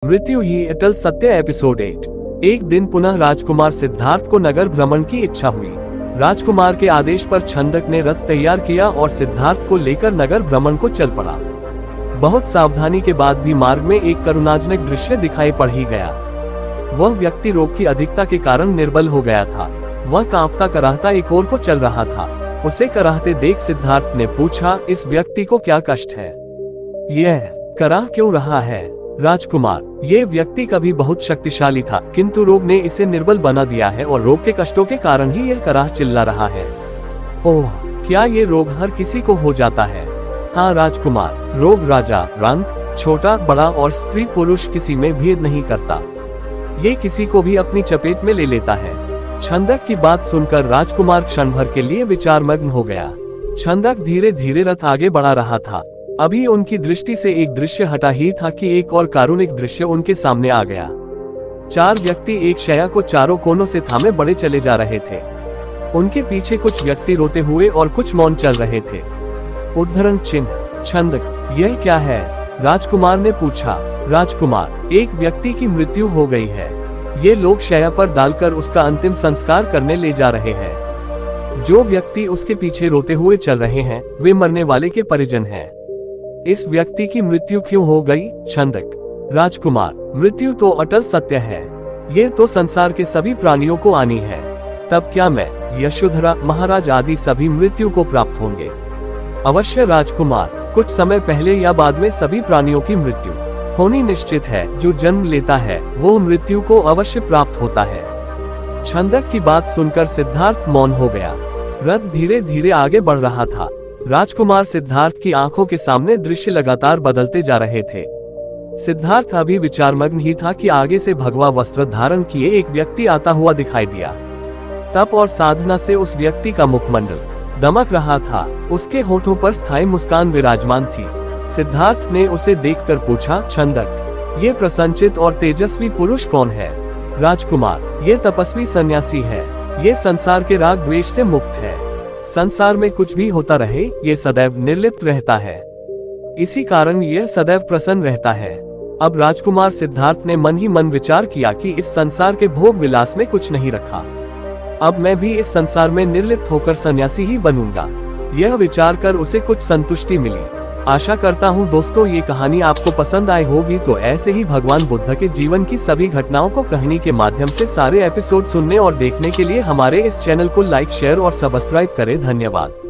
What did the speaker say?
मृत्यु ही अटल सत्य एपिसोड 8। एक दिन पुनः राजकुमार सिद्धार्थ को नगर भ्रमण की इच्छा हुई। राजकुमार के आदेश पर छंदक ने रथ तैयार किया और सिद्धार्थ को लेकर नगर भ्रमण को चल पड़ा। बहुत सावधानी के बाद भी मार्ग में एक करुणाजनक दृश्य दिखाई पड़ ही गया। वह व्यक्ति रोग की अधिकता के कारण निर्बल हो गया था। वह कांपता कराहता एक ओर को चल रहा था। उसे कराहते देख सिद्धार्थ ने पूछा, इस व्यक्ति को क्या कष्ट है? यह कराह क्यों रहा है? राजकुमार, ये व्यक्ति कभी बहुत शक्तिशाली था, किंतु रोग ने इसे निर्बल बना दिया है और रोग के कष्टों के कारण ही यह कराह चिल्ला रहा है। ओह, क्या ये रोग हर किसी को हो जाता है? हाँ राजकुमार, रोग राजा, रंग, छोटा बड़ा और स्त्री पुरुष किसी में भेद नहीं करता। ये किसी को भी अपनी चपेट में ले लेता है। छंदक की बात सुनकर राजकुमार क्षण भर के लिए विचारमग्न हो गया। छंदक धीरे धीरे रथ आगे बढ़ा रहा था। अभी उनकी दृष्टि से एक दृश्य हटा ही था कि एक और कारुणिक दृश्य उनके सामने आ गया। चार व्यक्ति एक शया को चारों कोनों से थामे बड़े चले जा रहे थे। उनके पीछे कुछ व्यक्ति रोते हुए और कुछ मौन चल रहे थे। उद्धरण चिन्ह। छंदक, यह क्या है? राजकुमार ने पूछा। राजकुमार, एक व्यक्ति की मृत्यु हो गई है। ये लोग शया पर डालकर उसका अंतिम संस्कार करने ले जा रहे हैं। जो व्यक्ति उसके पीछे रोते हुए चल रहे हैं वे मरने वाले के परिजन हैं। इस व्यक्ति की मृत्यु क्यों हो गई? छंदक, राजकुमार, मृत्यु तो अटल सत्य है। ये तो संसार के सभी प्राणियों को आनी है। तब क्या मैं, यशोधरा, महाराज आदि सभी मृत्यु को प्राप्त होंगे? अवश्य राजकुमार, कुछ समय पहले या बाद में सभी प्राणियों की मृत्यु होनी निश्चित है। जो जन्म लेता है वो मृत्यु को अवश्य प्राप्त होता है। छंदक की बात सुनकर सिद्धार्थ मौन हो गया। रथ धीरे धीरे आगे बढ़ रहा था। राजकुमार सिद्धार्थ की आंखों के सामने दृश्य लगातार बदलते जा रहे थे। सिद्धार्थ अभी विचारमग्न ही था कि आगे से भगवा वस्त्र धारण किए एक व्यक्ति आता हुआ दिखाई दिया। तप और साधना से उस व्यक्ति का मुखमंडल दमक रहा था। उसके होठों पर स्थायी मुस्कान विराजमान थी। सिद्धार्थ ने उसे देखकर पूछा, छंदक, ये प्रसन्नचित और तेजस्वी पुरुष कौन है? राजकुमार, ये तपस्वी सन्यासी है। ये संसार के राग द्वेष से मुक्त है। संसार में कुछ भी होता रहे ये सदैव निर्लिप्त रहता है। इसी कारण यह सदैव प्रसन्न रहता है। अब राजकुमार सिद्धार्थ ने मन ही मन विचार किया कि इस संसार के भोग विलास में कुछ नहीं रखा। अब मैं भी इस संसार में निर्लिप्त होकर सन्यासी ही बनूंगा। यह विचार कर उसे कुछ संतुष्टि मिली। आशा करता हूँ दोस्तों ये कहानी आपको पसंद आई होगी। तो ऐसे ही भगवान बुद्ध के जीवन की सभी घटनाओं को कहानी के माध्यम से सारे एपिसोड सुनने और देखने के लिए हमारे इस चैनल को लाइक, शेयर और सब्सक्राइब करें। धन्यवाद।